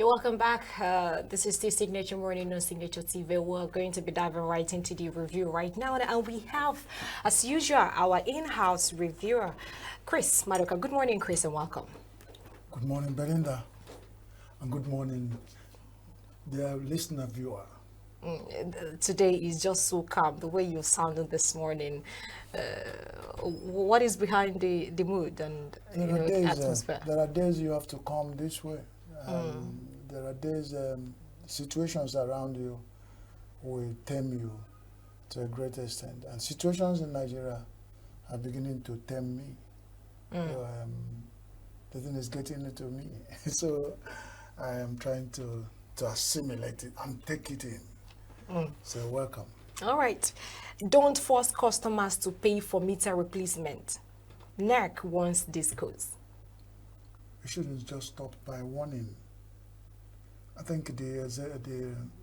You're welcome back. This is the Signature Morning on Signature TV. We're going to be diving right into the review right now. And we have, as usual, our in-house reviewer, Chris Maduka. Good morning, Chris, and welcome. Good morning, Belinda. And good morning, dear listener viewer. Today is just so calm, the way you sounded this morning. What is behind the mood and atmosphere? There are days you have to come this way. There are days, situations around you will tame you to a great extent. And situations in Nigeria are beginning to tame me. So, the thing is getting into me. So I am trying to assimilate it and take it in. So welcome. All right. Don't force customers to pay for meter replacement. NERC wants this cause. We shouldn't just stop by warning. I think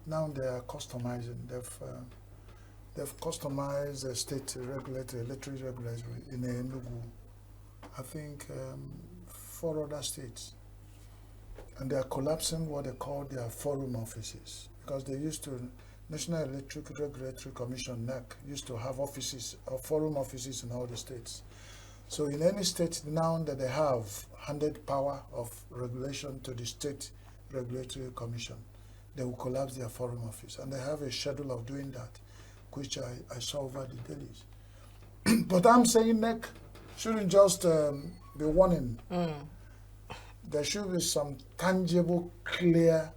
now they are customizing. They've customized the state regulatory, electric regulatory in Enugu. I think 4 other states. And they are collapsing what they call their forum offices, because they used to, National Electric Regulatory Commission, NERC, used to have offices, forum offices in all the states. So in any state now that they have handed power of regulation to the State Regulatory Commission, they will collapse their forum office. And they have a schedule of doing that, which I saw over the days. But I'm saying NERC shouldn't just be warning. There should be some tangible, clear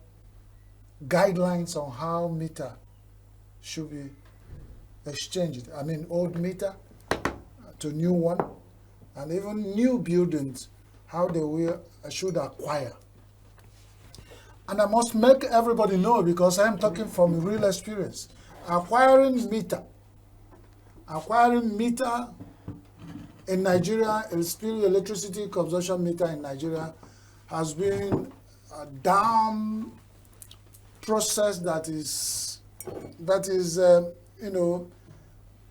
guidelines on how meter should be exchanged. I mean, old meter to new one, and even new buildings, how they should acquire. And I must make everybody know, because I am talking from real experience. Acquiring meter in Nigeria, electricity consumption meter in Nigeria has been a damn process that is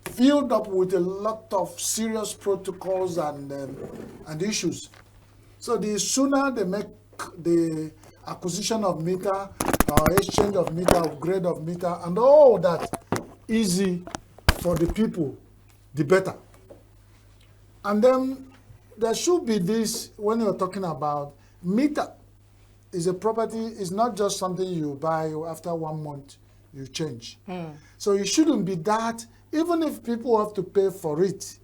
filled up with a lot of serious protocols and issues. So the sooner they make the acquisition of meter, exchange of meter, upgrade of meter, and all that easy for the people, the better. And then there should be this, when you're talking about meter, is a property, is not just something you buy after 1 month, you change. So it shouldn't be that, even if people have to pay for it,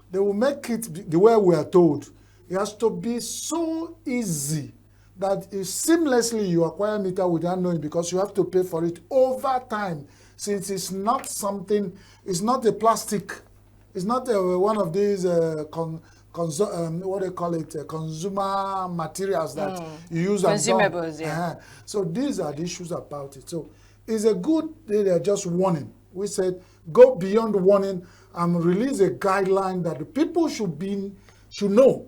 they will make it the way we are told. It has to be so easy that seamlessly you acquire meter without knowing, because you have to pay for it over time. Since it's not something, it's not a plastic, it's not one of these what they call it, consumer materials that you use. Consumables, yeah. So these are the issues about it. So it's a good, they're just warning. We said go beyond warning and release a guideline that the people should know.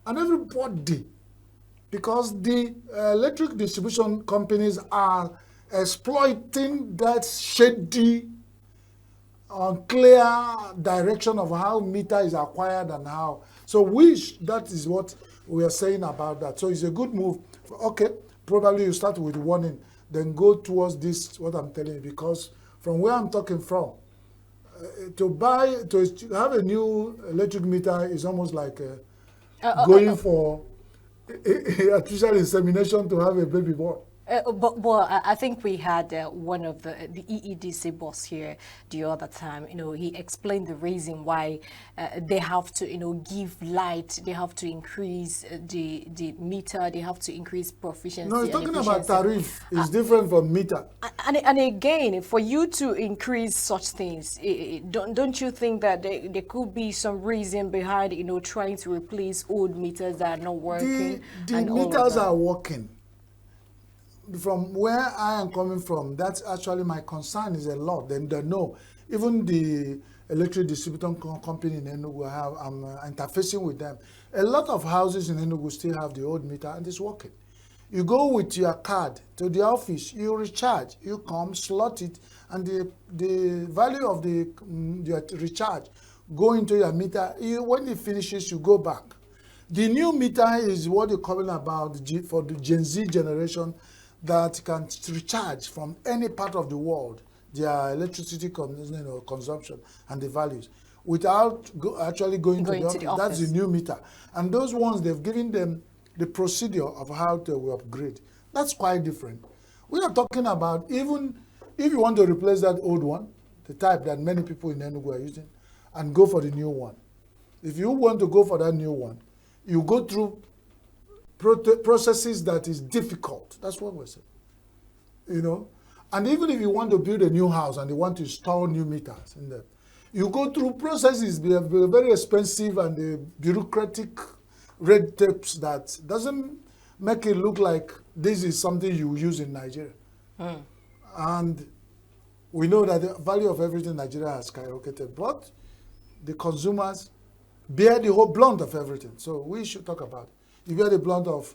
And everybody, because the electric distribution companies are exploiting that shady, unclear direction of how meter is acquired and how. So that is what we are saying about that. So it's a good move. Okay, probably you start with warning, then go towards this, what I'm telling you, because from where I'm talking from, to have a new electric meter is almost like going for artificial insemination to have a baby boy. But I think we had one of the EEDC boss here the other time. He explained the reason why they have to, give light. They have to increase the meter. They have to increase proficiency. No, he's talking about tariff. It's different from meter. And again, for you to increase such things, don't you think that there could be some reason behind, trying to replace old meters that are not working? The meters are working. From where I am coming from, that's actually my concern is a lot. Then they know. Even the electric distribution company in Enugu, I'm interfacing with them. A lot of houses in Enugu still have the old meter and it's working. You go with your card to the office, you recharge, you come, slot it, and the value of your recharge go into your meter. When it finishes, you go back. The new meter is what you're calling about for the Gen Z generation that can recharge from any part of the world their electricity consumption and the values without actually going to the office. That's the new meter. And those ones, they've given them the procedure of how to upgrade. That's quite different. We are talking about, even if you want to replace that old one, the type that many people in Enugu are using, and go for the new one. If you want to go for that new one, you go through processes that is difficult. That's what we're saying. You know? And even if you want to build a new house and you want to install new meters in there, you go through processes, they are very expensive and the bureaucratic red tapes that doesn't make it look like this is something you use in Nigeria. And we know that the value of everything in Nigeria has skyrocketed, but the consumers bear the whole blunt of everything. So we should talk about it. You bear the blunt of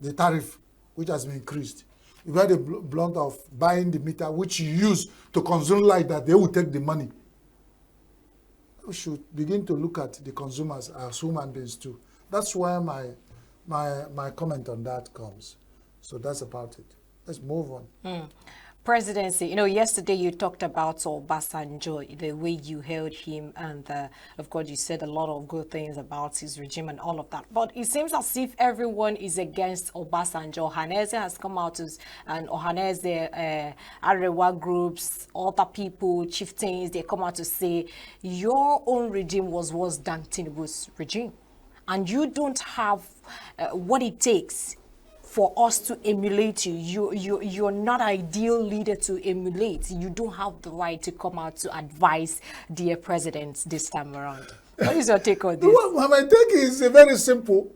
the tariff, which has been increased. You bear the blunt of buying the meter, which you use to consume light, that they will take the money. We should begin to look at the consumers as human beings too. That's why my comment on that comes. So that's about it. Let's move on. Presidency, yesterday you talked about Obasanjo, the way you held him, and of course you said a lot of good things about his regime and all of that. But it seems as if everyone is against Obasanjo. Ohaneze has come out and Ohaneze, Arewa groups, other people, chieftains, they come out to say your own regime was worse than Tinubu's regime. And you don't have what it takes for us to emulate you. You're not ideal leader to emulate. You don't have the right to come out to advise dear presidents this time around. What is your take on this? Well, my take is very simple.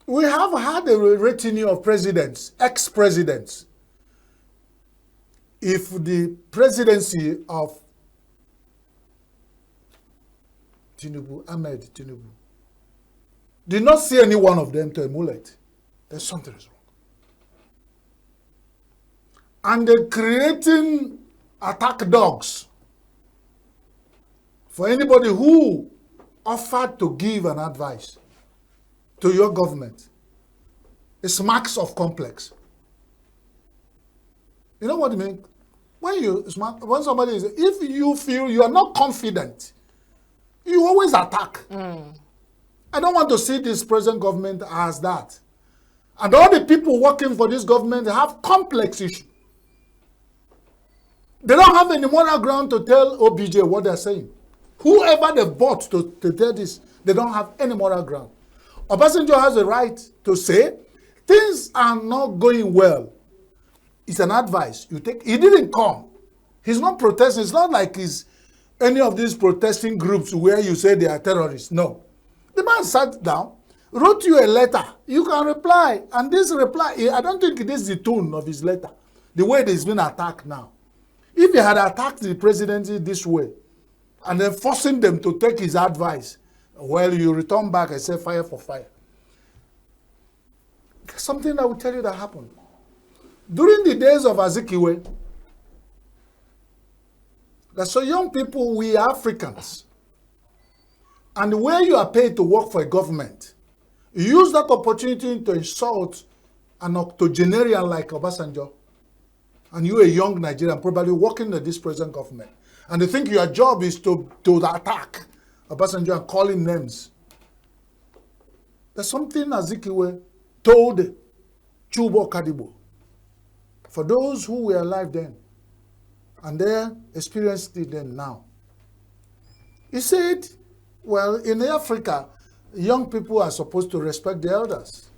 We have had a retinue of presidents, ex-presidents. If the presidency of Ahmed Tinubu, did not see any one of them to emulate, there's something is wrong. And they're creating attack dogs for anybody who offered to give an advice to your government. It's marks of complex. You know what I mean? When somebody is, if you feel you are not confident, you always attack. I don't want to see this present government as that. And all the people working for this government have complex issues. They don't have any moral ground to tell OBJ what they're saying. Whoever they bought to tell this, they don't have any moral ground. Obasanjo has a right to say, things are not going well. It's an advice you take. He didn't come. He's not protesting. It's not like he's any of these protesting groups where you say they are terrorists. No. The man sat down, wrote you a letter. You can reply. And this reply, I don't think this is the tone of his letter, the way he's been attacked now. If he had attacked the presidency this way, and then forcing them to take his advice, well, you return back and say fire for fire. Something I will tell you that happened. During the days of Azikiwe, there's so young people, we Africans, and where you are paid to work for a government, you use that opportunity to insult an octogenarian like Obasanjo, and you're a young Nigerian, probably working in this present government, and you think your job is to attack Obasanjo and call him names. There's something Azikiwe told Chubo Kadibo, for those who were alive then, and they experienced it then now. He said, well, in Africa, young people are supposed to respect the elders.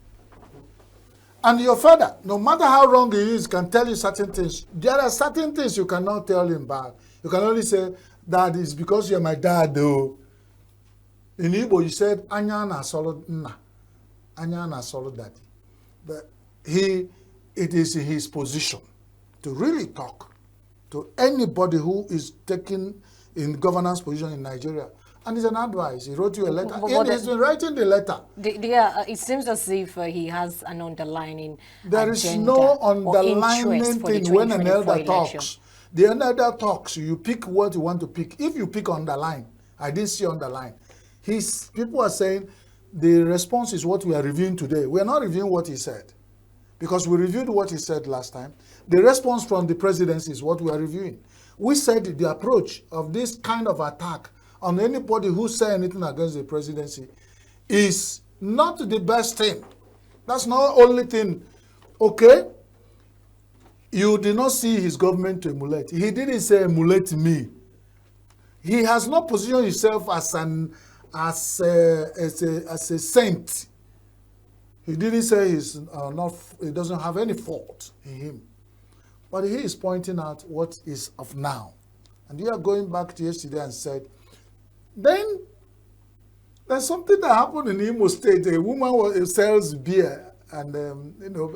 And your father, no matter how wrong he is, can tell you certain things. There are certain things you cannot tell him back. You can only say, Dad, it's because you're my dad, though. In Igbo, you said, Anya na solo nna. Anya na solo daddy. But it is his position to really talk to anybody who is taking in governance position in Nigeria. And it's an advice. He wrote you a letter. And he's been writing the letter. It seems as if he has an underlining There is no underlining thing when an elder talks. The elder talks, you pick what you want to pick. If you pick underline, I didn't see underline. People are saying the response is what we are reviewing today. We are not reviewing what he said, because we reviewed what he said last time. The response from the presidency is what we are reviewing. We said the approach of this kind of attack on anybody who said anything against the presidency is not the best thing. That's not the only thing. Okay, you did not see his government to emulate. He didn't say emulate me. He has not positioned himself as a saint. He didn't say he doesn't have any fault in him. But he is pointing out what is of now. And you are going back to yesterday and said, then there's something that happened in Imo State. A woman sells beer. And,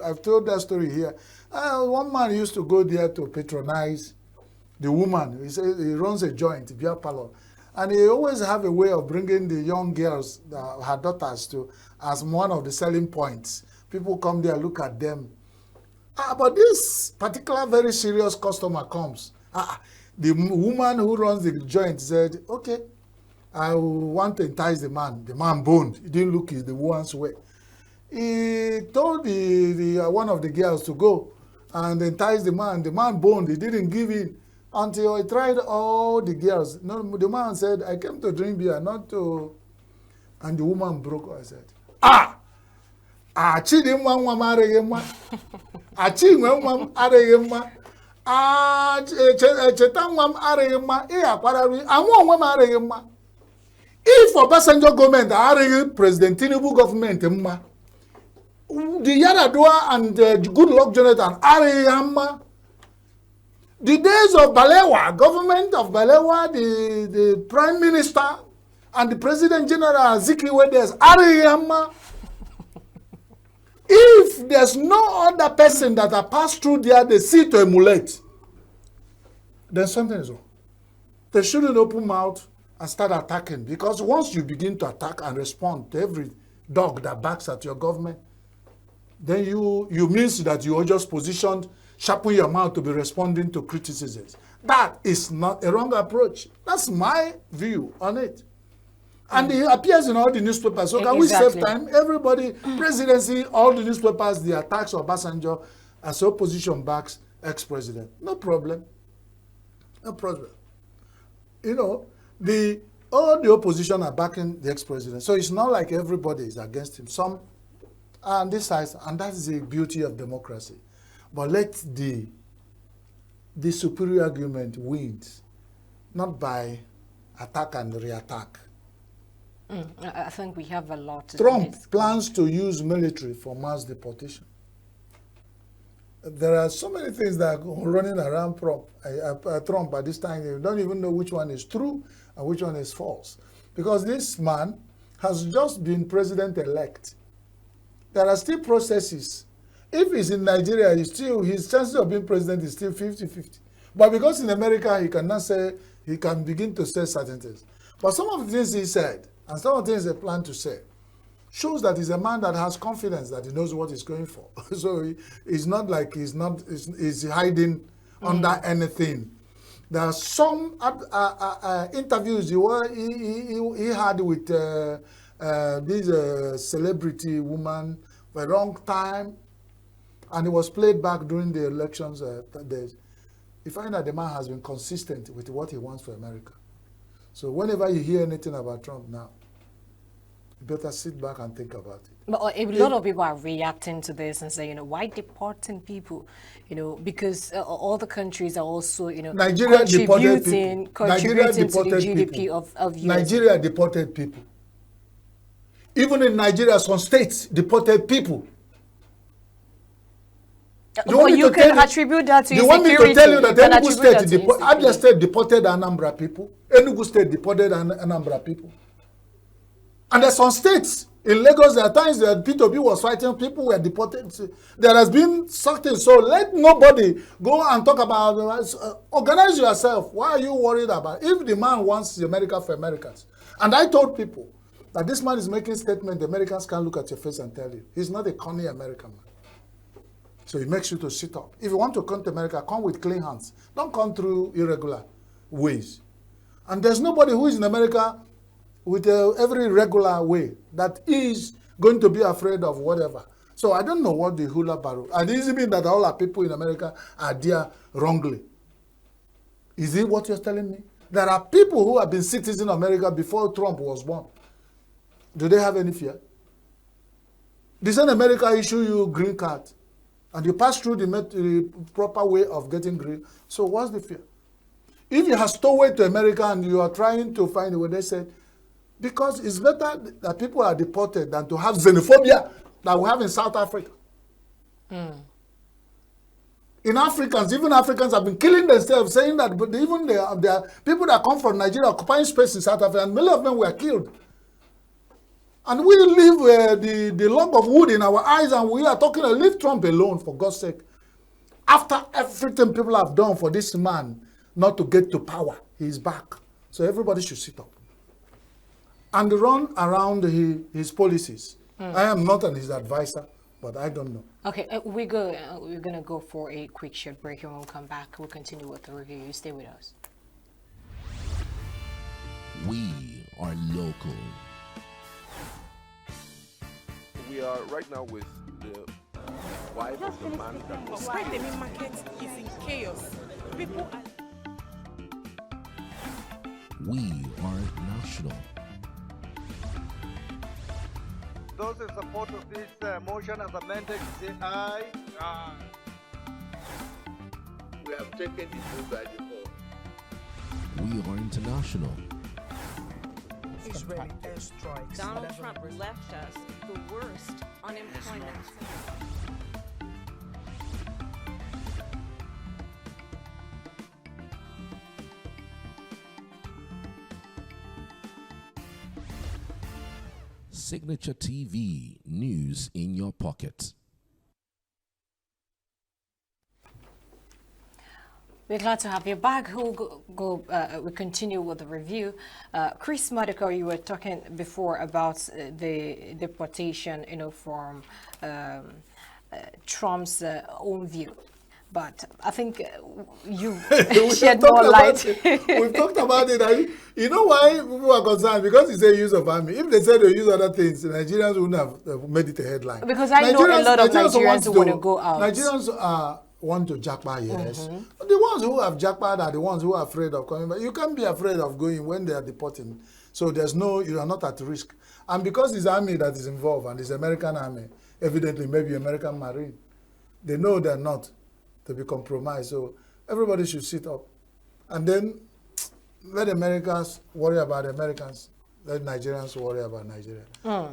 I've told that story here. One man used to go there to patronize the woman. He says he runs a joint, beer parlor. And he always have a way of bringing the young girls, her daughters, as one of the selling points. People come there, look at them. But this particular very serious customer comes. The woman who runs the joint said, okay, I want to entice the man. The man boned. He didn't look the woman's way. He told one of the girls to go and entice the man. The man boned. He didn't give in until he tried all the girls. No, the man said, I came to drink beer, not to... And the woman broke. I said, Achi di nwa nwa m arịghị mma. Achi nwe nwa m arịghị mma. Cheta nwa m arịghị mma. Ị akwararị anwụ onwe m arịghị mma. If Obasanjo government arịghị President Tinubu government mma, the Yaradua and Goodluck Jonathan arịghị mma. The days of Balewa, government of Balewa, the Prime Minister and the President General Azikiwe Des arịghị mma. If there's no other person that have passed through there, they see to emulate, then something is wrong. They shouldn't open mouth and start attacking, because once you begin to attack and respond to every dog that barks at your government, then you means that you are just positioned, sharpen your mouth to be responding to criticisms. That is not a wrong approach. That's my view on it. And it appears in all the newspapers. So can we save time? Everybody, presidency, all the newspapers, the attacks of Obasanjo as opposition backs ex-president. No problem. No problem. All the opposition are backing the ex-president. So it's not like everybody is against him. Some are on this side, and that is the beauty of democracy. But let the superior argument win, not by attack and reattack. I think we have a lot to Trump plans to use military for mass deportation. There are so many things that are running around Trump at this time. You don't even know which one is true and which one is false. Because this man has just been president-elect. There are still processes. If he's in Nigeria, his chances of being president is still 50-50. But because in America, he can begin to say certain things. But some of the things he said, and some of the things they plan to say, shows that he's a man that has confidence, that he knows what he's going for. So he's not like he's hiding under anything. There are some interviews he had with this celebrity woman for a long time, and it was played back during the elections days. You find that the man has been consistent with what he wants for America. So whenever you hear anything about Trump now, you better sit back and think about it. But a lot of people are reacting to this and saying, why deporting people? Because all the countries are also, Nigeria contributing to the GDP of US. Nigeria deported people. Even in Nigeria, some states deported people. You can attribute that to insecurity. You want me to tell you that Enugu State, Abia State deported Anambra people. Enugu State deported Anambra people. And there's some states in Lagos, there are times that P2B was fighting, people were deported. There has been something. So let nobody go and talk about, organize yourself. Why are you worried about? If the man wants America for Americans. And I told people that this man is making statement, the Americans can't look at your face and tell you. He's not a corny American man. So he makes you to sit up. If you want to come to America, come with clean hands. Don't come through irregular ways. And there's nobody who is in America with every regular way that is going to be afraid of whatever. So I don't know what the hula barrow, and it doesn't mean that all our people in America are there wrongly. Is it what you're telling me? There are people who have been citizens of America before Trump was born. Do they have any fear? Doesn't America issue you green card and you pass through the proper way of getting green? So what's the fear? If you have stowed to America and you are trying to find a way, they said, because it's better that people are deported than to have xenophobia that we have in South Africa. In Africans, even Africans have been killing themselves, saying that even there are people that come from Nigeria occupying space in South Africa, and many of them were killed. And we leave the lump of wood in our eyes, and we are talking, leave Trump alone, for God's sake. After everything people have done for this man not to get to power, he is back. So everybody should sit up and run around his policies. I am not his advisor, but I don't know. Okay, we're going to go for a quick short break, and when we come back, we'll continue with the review. You stay with us. We are local. We are right now with the wife of the man that was... Why the main market is in chaos. People are... We are national. Those in support of this motion as amended, say aye. Aye. We have taken the vote by default. We are international. Israeli airstrikes. Donald Trump left us the worst unemployment. Signature TV, news in your pocket. We're glad to have you back. We'll continue with the review. Chris Maduka, you were talking before about the deportation, from Trump's own view. But I think you shed more light. We've talked about it. You know why people are concerned? Because it's a use of army. If they said they use other things, Nigerians wouldn't have made it a headline. Because I know a lot of Nigerians who want to go out. Nigerians want to jackpot, yes. The ones who have jackpot are the ones who are afraid of coming back. You can't be afraid of going when they are deporting. So you are not at risk. And because it's army that is involved, and it's American army, evidently maybe American Marine, they know they're not to be compromised. So everybody should sit up. And then let Americans worry about Americans. Let Nigerians worry about Nigeria.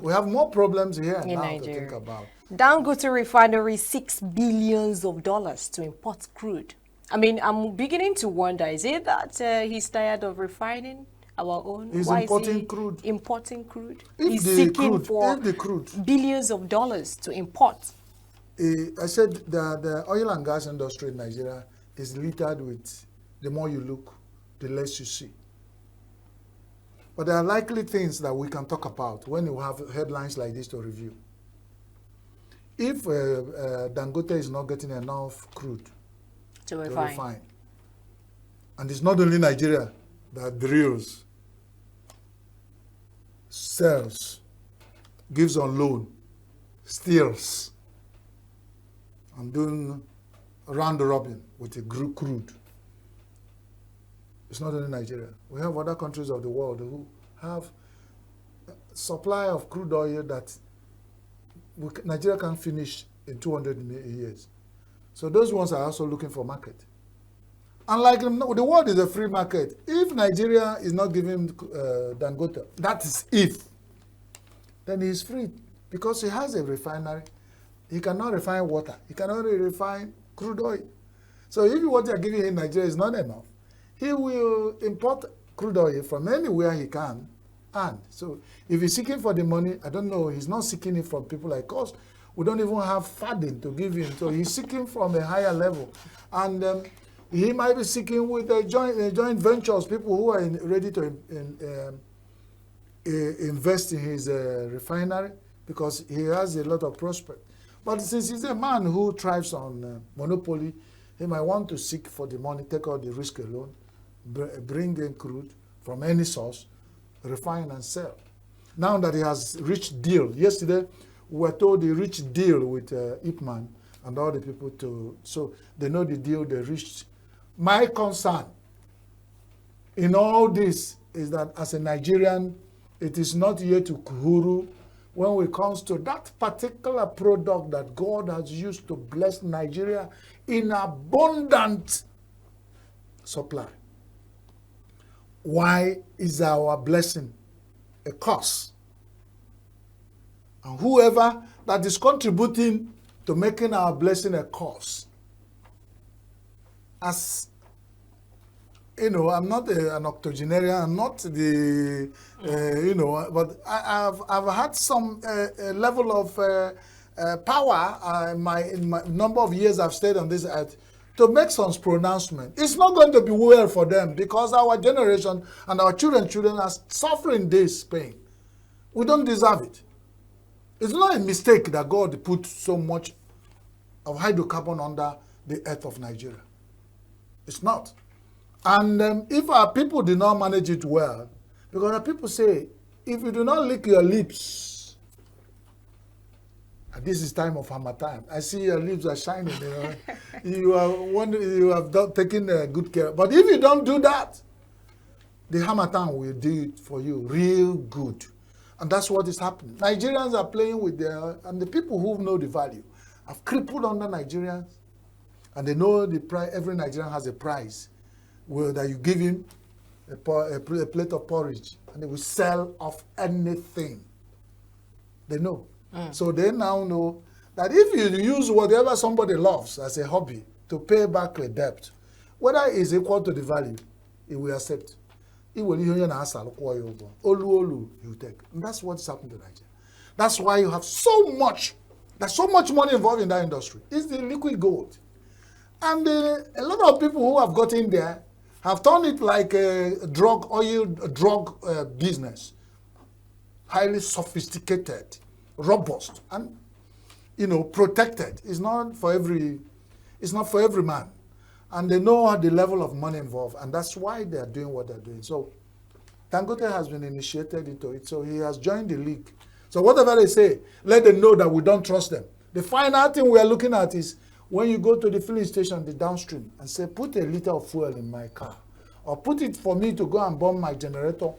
We have more problems here now Nigeria. To think about. Dangote refinery $6 billion to import crude. I mean, I'm beginning to wonder, is it that he's tired of refining our own? He's Why importing is he crude. Importing crude? If he's the seeking crude, for if the crude. billions of dollars to import. I said the oil and gas industry in Nigeria is littered with, the more you look, the less you see. But there are likely things that we can talk about when you have headlines like this to review. If Dangote is not getting enough crude to refine, and it's not only Nigeria that drills, sells, gives on loan, steals, and doing round the robin with the crude. It's not only Nigeria. We have other countries of the world who have supply of crude oil that Nigeria can finish in 200 years. So those ones are also looking for market. Unlike the world is a free market. If Nigeria is not giving Dangote, that is if, then he is free because he has a refinery. He cannot refine water. He can only refine crude oil. So if what they are giving him in Nigeria is not enough, he will import crude oil from anywhere he can. And so if he's seeking for the money, I don't know, he's not seeking it from people like us. We don't even have funding to give him. So he's seeking from a higher level. And he might be seeking with joint ventures, people who are ready to invest in his refinery because he has a lot of prospect. But since he's a man who thrives on monopoly, he might want to seek for the money, take out the risk alone, bring in crude from any source, refine and sell. Now that he has reached deal, yesterday we were told he reached deal with Ipman and all the people so they know the deal they reached. My concern in all this is that as a Nigerian, it is not yet to Kuhuru when it comes to that particular product that God has used to bless Nigeria in abundant supply. Why is our blessing a curse? And whoever that is contributing to making our blessing a curse, as you know, I'm not an octogenarian, I'm not the, but I've had some level of power in my number of years I've stayed on this earth to make some pronouncement. It's not going to be well for them because our generation and our children are suffering this pain. We don't deserve it. It's not a mistake that God put so much of hydrocarbon under the earth of Nigeria. It's not. And if our people do not manage it well, because our people say, if you do not lick your lips, and this is time of hammer time. I see your lips are shining. You have taken good care. But if you don't do that, the hammer time will do it for you real good. And that's what is happening. Nigerians are playing with and the people who know the value have crippled under Nigerians. And they know the price. Every Nigerian has a price that you give him a plate of porridge and they will sell off anything. They know. So they now know that if you use whatever somebody loves as a hobby to pay back a debt, whether it's equal to the value, he will accept. He will you take. And that's what's happened to Nigeria. That's why you have there's so much money involved in that industry. It's the liquid gold. And a lot of people who have got in there have turned it like a drug business. Highly sophisticated, robust, and protected. It's not for every man. And they know the level of money involved, and that's why they are doing what they're doing. So Dangote has been initiated into it, so he has joined the league. So whatever they say, let them know that we don't trust them. The final thing we are looking at is when you go to the filling station, the downstream, and say, put a liter of fuel in my car, or put it for me to go and burn my generator,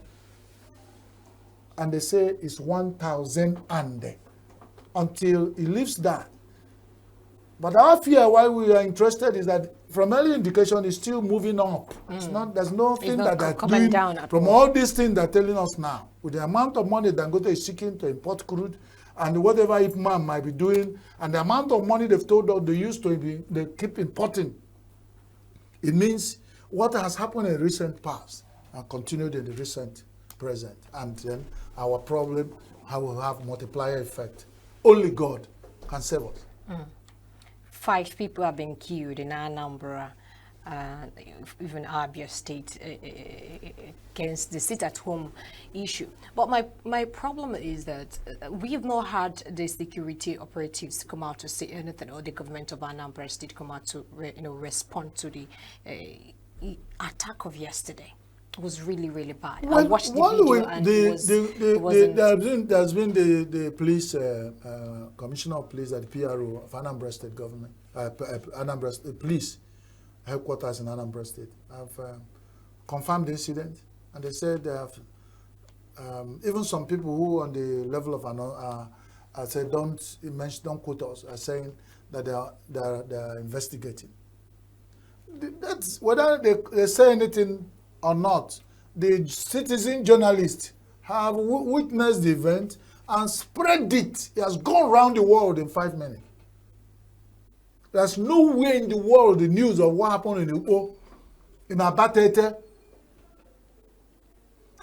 and they say it's 1,000 and until he leaves that. But our fear, why we are interested, is that from early indication, it's still moving up. It's not. There's nothing that they're doing down from all these things they're telling us now. With the amount of money Dangote is seeking to import crude, and whatever Ipman might be doing, and the amount of money they've told us they used to they keep importing, it means what has happened in the recent past and continued in the recent present, and then our problem will have multiplier effect. Only God can save us. 5 people have been killed in Anambra, even Abia State, against the sit-at-home issue. But my problem is that we have not had the security operatives come out to say anything, or the government of Anambra State come out to respond to the attack of yesterday. It was really, really bad. I watched the video and there's been the police, commissioner of police at the PRO of Anambra State government, Anambra State police headquarters in Anambra State have confirmed the incident, and they said they have even some people who on the level of said don't quote us, are saying that they are investigating. That's whether they say anything or not. The citizen journalists have witnessed the event and spread it. It has gone around the world in 5 minutes. There's nowhere in the world the news of what happened in Abatete.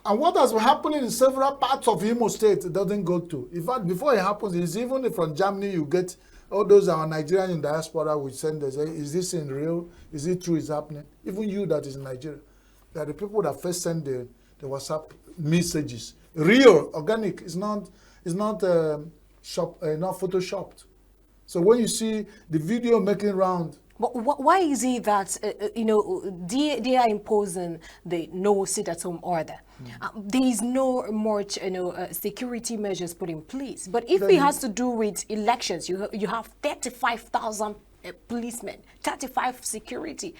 And what has been happening in several parts of Imo State, it doesn't go to. In fact, before it happens, it's even from Germany, you get all those are Nigerians in diaspora which send us, is this in real? Is it true it's happening? Even you that is in Nigeria. They are the people that first send the WhatsApp messages. Real, organic. It's not photoshopped. So when you see the video making round But why is it that, they are imposing the no sit-at-home order? There is no much, security measures put in place. But if it has to do with elections, you have 35,000 policemen, 35 security,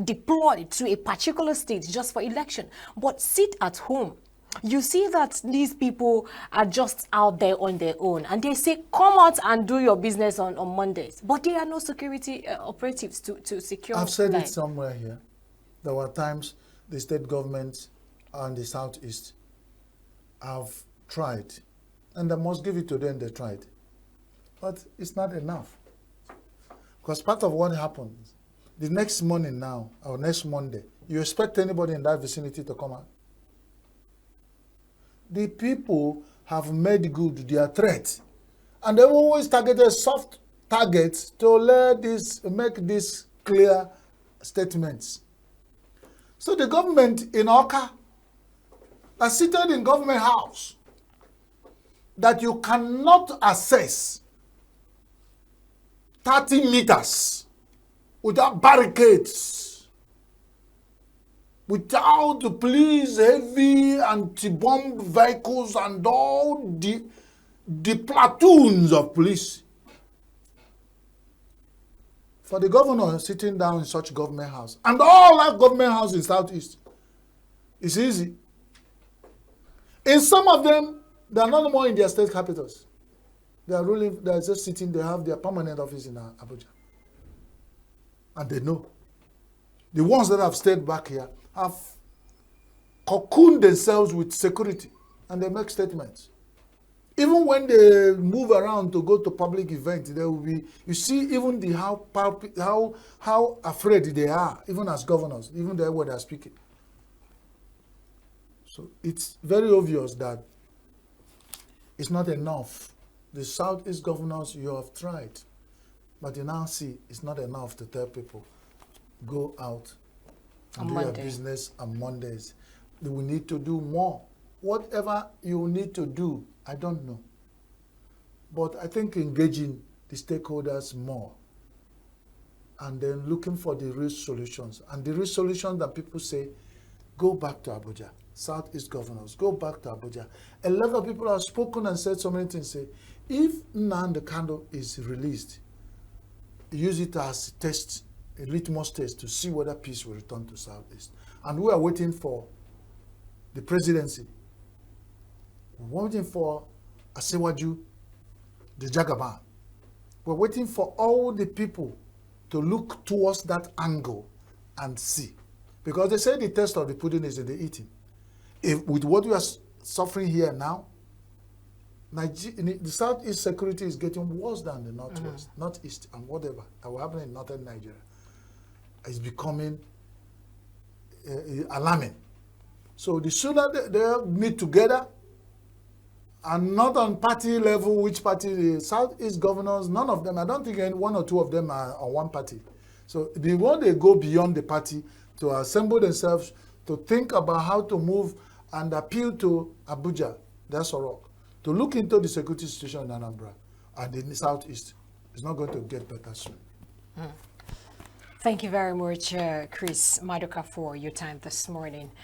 deployed to a particular state just for election. But sit at home. You see that these people are just out there on their own, and they say, come out and do your business on Mondays. But there are no security operatives to secure. I've said it somewhere here. There were times the state government and the Southeast have tried, and I must give it to them, they tried. But it's not enough. Because part of what happens, the next morning now, or next Monday, you expect anybody in that vicinity to come out? The people have made good their threat, and they've always targeted soft targets to make these clear statements. So the government in Oka are seated in government house that you cannot access 30 meters without barricades, without the police, heavy anti-bomb vehicles, and all the platoons of police. For the governor sitting down in such government house, and all that government house in Southeast, it's easy. In some of them, they are not more in their state capitals. They are ruling, they are just sitting, they have their permanent office in Abuja. And they know. The ones that have stayed back here have cocooned themselves with security, and they make statements. Even when they move around to go to public events, there will be, you see, even how afraid they are, even as governors, even the way they are speaking. So it's very obvious that it's not enough. The Southeast governors, you have tried, but you now see it's not enough to tell people, go out and do your business on Mondays. We need to do more. Whatever you need to do, I don't know. But I think engaging the stakeholders more and then looking for the real solutions. And the real solutions that people say, go back to Abuja. Southeast governors, go back to Abuja. A lot of people have spoken and said so many things. Say, if Nnamdi Kanu is released, use it as a test, a litmus test to see whether peace will return to Southeast. And we are waiting for the presidency. We're waiting for Asewaju, the Jagaban. We're waiting for all the people to look towards that angle and see. Because they say the test of the pudding is in the eating. If with what we are suffering here now, the Southeast security is getting worse than the Northwest, Northeast, and whatever that will happen in Northern Nigeria. It's becoming alarming. So the sooner they meet together, and not on party level, which party, the Southeast governors, none of them, I don't think one or two of them are on one party. So the one they go beyond the party to assemble themselves, to think about how to move and appeal to Abuja, that's a rock, to look into the security situation in Anambra and in the Southeast. It's not going to get better soon. Thank you very much, Chris Maduka, for your time this morning.